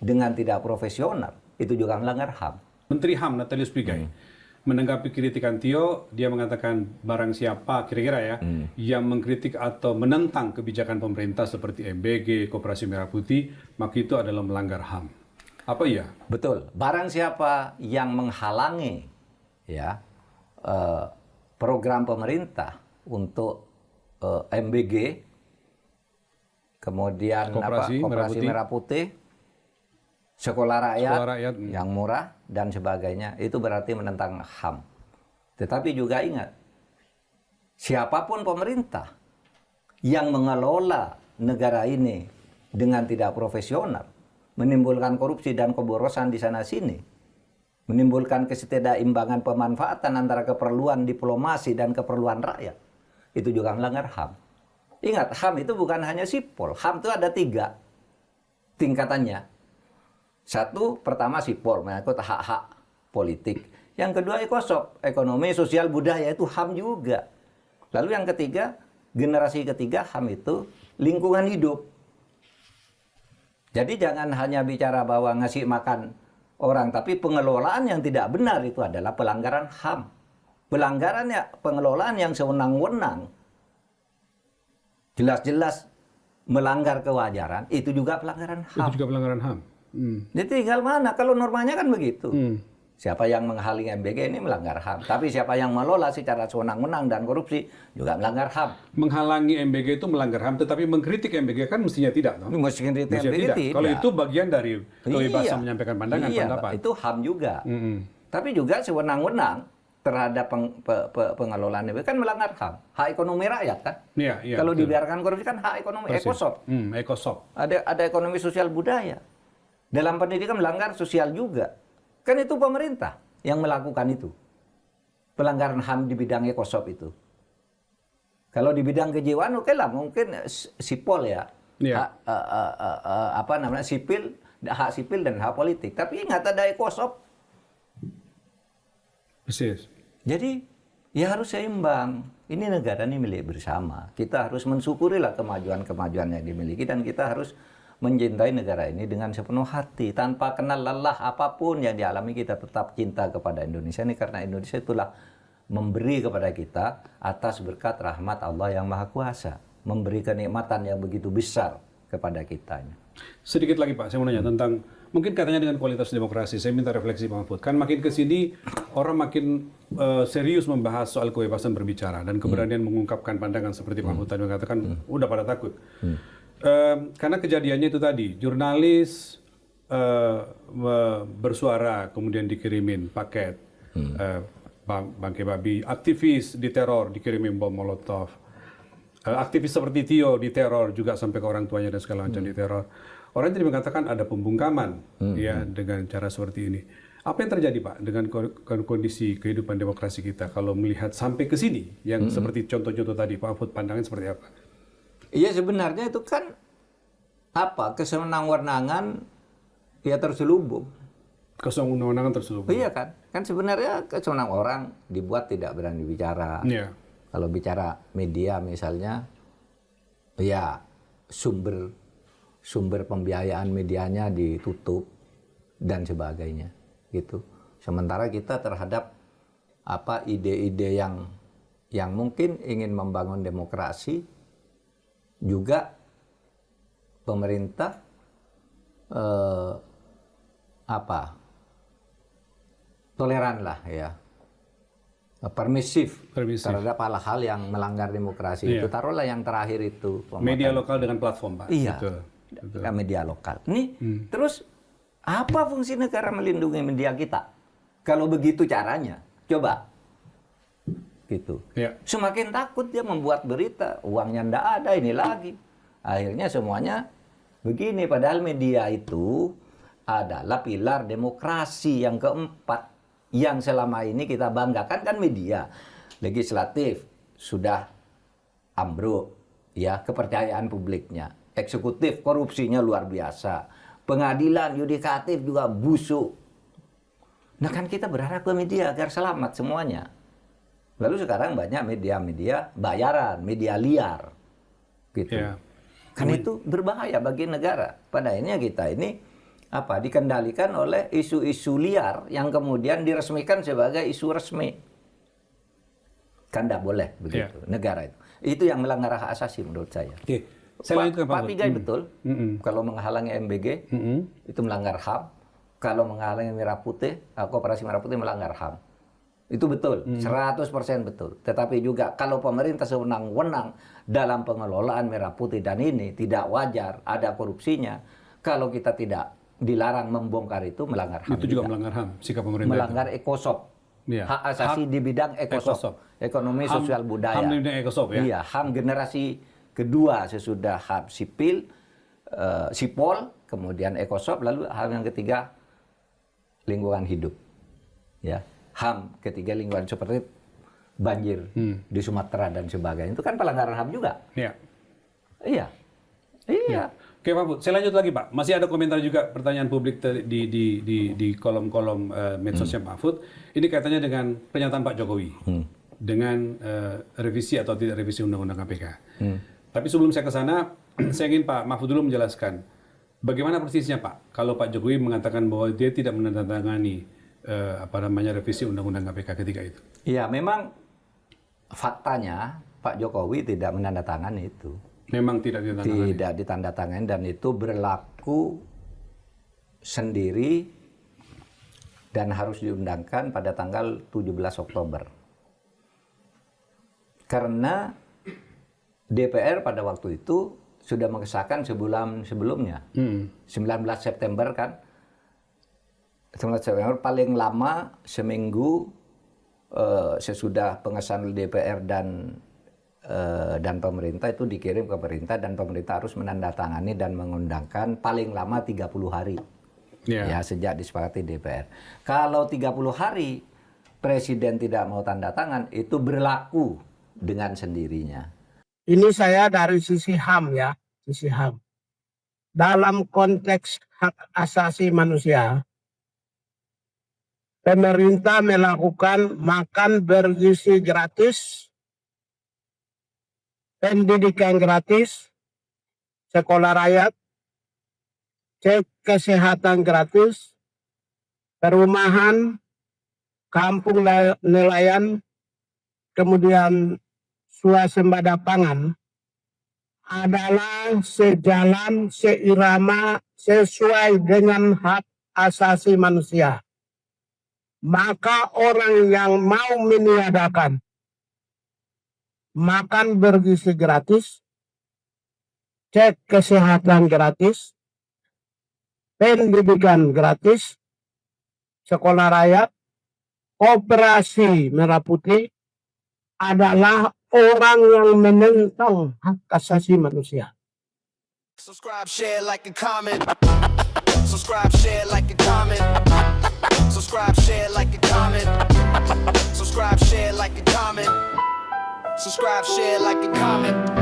dengan tidak profesional, itu juga melanggar HAM. Menteri HAM Natalius Pigai menanggapi kritikan Tio, dia mengatakan barang siapa kira-kira ya yang mengkritik atau menentang kebijakan pemerintah seperti MBG, Koperasi Merah Putih, maka itu adalah melanggar HAM. Apa iya? Betul. Barang siapa yang menghalangi ya program pemerintah untuk MBG, kemudian Koperasi Merah Putih, sekolah rakyat yang murah dan sebagainya, itu berarti menentang HAM. Tetapi juga ingat, siapapun pemerintah yang mengelola negara ini dengan tidak profesional, menimbulkan korupsi dan keborosan di sana-sini, menimbulkan ketidakimbangan pemanfaatan antara keperluan diplomasi dan keperluan rakyat, itu juga melanggar HAM. Ingat, HAM itu bukan hanya sipol. HAM itu ada 3 tingkatannya. Satu, pertama sipol, menyangkut hak-hak politik. Yang kedua ekosop, ekonomi, sosial, budaya, itu HAM juga. Lalu yang ketiga, generasi ketiga HAM itu lingkungan hidup. Jadi jangan hanya bicara bahwa ngasih makan orang, tapi pengelolaan yang tidak benar itu adalah pelanggaran HAM. Pelanggaran ya, pengelolaan yang sewenang-wenang, jelas-jelas melanggar kewajaran, itu juga pelanggaran HAM. Itu juga pelanggaran HAM. Jadi tinggal mana? Kalau normanya kan begitu. Siapa yang menghalangi MBG ini melanggar HAM. Tapi siapa yang melola secara sewenang-wenang dan korupsi juga melanggar HAM. Menghalangi MBG itu melanggar HAM, tetapi mengkritik MBG kan mestinya tidak. No? Mestinya tidak. Kalau itu bagian dari kebebasan menyampaikan pandangan, pendapat. Itu HAM juga. Tapi juga sewenang-wenang terhadap pengelolaan MBG kan melanggar HAM. Hak ekonomi rakyat kan. Iya, kalau dibiarkan korupsi kan hak ekonomi, ekosop. Ekosop. Ada ekonomi sosial budaya. Dalam pendidikan melanggar sosial juga. Kan itu pemerintah yang melakukan itu. Pelanggaran HAM di bidang ekosop itu. Kalau di bidang kejiwaan, oke lah, mungkin sipol ya. Sipil, hak sipil dan hak politik. Tapi ingat ada ekosop. Persis. Jadi ya harus seimbang. Ini negara ini milik bersama. Kita harus mensyukurilah kemajuan-kemajuan yang dimiliki, dan kita harus mencintai negara ini dengan sepenuh hati, tanpa kenal lelah apapun yang dialami. Kita tetap cinta kepada Indonesia ini, karena Indonesia itulah memberi kepada kita atas berkat rahmat Allah yang Maha Kuasa, memberi kenikmatan yang begitu besar kepada kita. Sedikit lagi Pak, saya mau nanya tentang, mungkin katanya dengan kualitas demokrasi, saya minta refleksi Pak Mahfud. Kan makin ke sini orang makin serius membahas soal kebebasan berbicara dan keberanian mengungkapkan pandangan, seperti Pak Mahfud tadi mengatakan, udah pada takut. Karena kejadiannya itu tadi, jurnalis bersuara kemudian dikirimin paket bangkai babi, aktivis diteror dikirimin bom molotov, aktivis seperti Tio diteror juga sampai ke orang tuanya dan segala macam diteror. Orang jadi mengatakan ada pembungkaman ya dengan cara seperti ini. Apa yang terjadi Pak dengan kondisi kehidupan demokrasi kita kalau melihat sampai ke sini yang seperti contoh-contoh tadi, Pak Mahfud, pandangan seperti apa? Iya, sebenarnya itu kan kesenang-wenangan ya terselubung. Kesenang-wenangan terselubung. Iya kan? Kan sebenarnya kesenang orang dibuat tidak berani bicara. Iya. Kalau bicara media misalnya, ya sumber pembiayaan medianya ditutup dan sebagainya, gitu. Sementara kita terhadap ide-ide yang mungkin ingin membangun demokrasi, juga pemerintah toleran lah ya, permisif terhadap hal-hal yang melanggar demokrasi. Itu taruhlah yang terakhir itu media lokal dengan platform Pak. Iya, betul. Media lokal. Ini terus apa fungsi negara melindungi media kita kalau begitu caranya? Coba gitu. Semakin takut dia membuat berita, uangnya ndak ada, ini lagi. Akhirnya semuanya begini, padahal media itu adalah pilar demokrasi yang keempat yang selama ini kita banggakan. Kan media legislatif sudah ambruk ya kepercayaan publiknya, eksekutif korupsinya luar biasa, pengadilan yudikatif juga busuk. Nah kan kita berharap ke media agar selamat semuanya. Lalu sekarang banyak media-media bayaran, media liar, gitu. Kan itu berbahaya bagi negara. Pada akhirnya kita ini dikendalikan oleh isu-isu liar yang kemudian diresmikan sebagai isu resmi. Kan tidak boleh begitu negara itu. Itu yang melanggar hak asasi menurut saya. Pak Pigai betul. Kalau menghalangi MBG itu melanggar HAM. Kalau menghalangi Merah Putih, Koperasi Merah Putih melanggar HAM. Itu betul, 100% betul. Tetapi juga kalau pemerintah sewenang-wenang dalam pengelolaan Merah Putih dan ini tidak wajar, ada korupsinya. Kalau kita tidak dilarang membongkar itu melanggar HAM. Itu juga melanggar HAM, sikap pemerintah. Melanggar ECOSOC. Hak asasi di bidang ECOSOC. Ekonomi, sosial, budaya. HAM di bidang ECOSOC ya? Iya, HAM generasi kedua sesudah HAM sipil, sipol, kemudian ECOSOC, lalu HAM yang ketiga lingkungan hidup. Ya, HAM ketiga lingkungan seperti banjir di Sumatera dan sebagainya. Itu kan pelanggaran HAM juga. Iya. Iya. Iya. Oke Pak Mahfud, saya lanjut lagi Pak. Masih ada komentar juga pertanyaan publik di kolom-kolom medsosnya Pak Mahfud. Ini kaitannya dengan pernyataan Pak Jokowi dengan revisi atau tidak revisi Undang-Undang KPK. Tapi sebelum saya ke sana, saya ingin Pak Mahfud dulu menjelaskan bagaimana persisnya Pak kalau Pak Jokowi mengatakan bahwa dia tidak menandatangani revisi Undang-Undang KPK ketika itu. Iya, memang faktanya Pak Jokowi tidak menandatangani itu. Memang tidak ditandatangani. Tidak ditandatangani dan itu berlaku sendiri dan harus diundangkan pada tanggal 17 Oktober. Karena DPR pada waktu itu sudah mengesahkan sebulan sebelumnya. 19 September kan. 19 September paling lama seminggu sesudah pengesahan DPR dan pemerintah itu dikirim ke pemerintah dan pemerintah harus menandatangani dan mengundangkan paling lama 30 hari. Ya, sejak disepakati DPR. Kalau 30 hari presiden tidak mau tanda tangan, itu berlaku dengan sendirinya. Ini saya dari sisi HAM ya, sisi HAM. Dalam konteks hak asasi manusia, pemerintah melakukan makan bergizi gratis, pendidikan gratis, sekolah rakyat, cek kesehatan gratis, perumahan, kampung nelayan, kemudian swasembada pangan adalah sejalan, seirama, sesuai dengan hak asasi manusia. Maka orang yang mau meniadakan makan bergizi gratis, cek kesehatan gratis, pendidikan gratis, sekolah rakyat, Koperasi Merah Putih adalah orang yang menentang hak asasi manusia. Subscribe, share, like, and comment. Subscribe, share, like, and comment. Subscribe, share, like, and comment. Subscribe, share, like, and comment. Subscribe, share, like, and comment.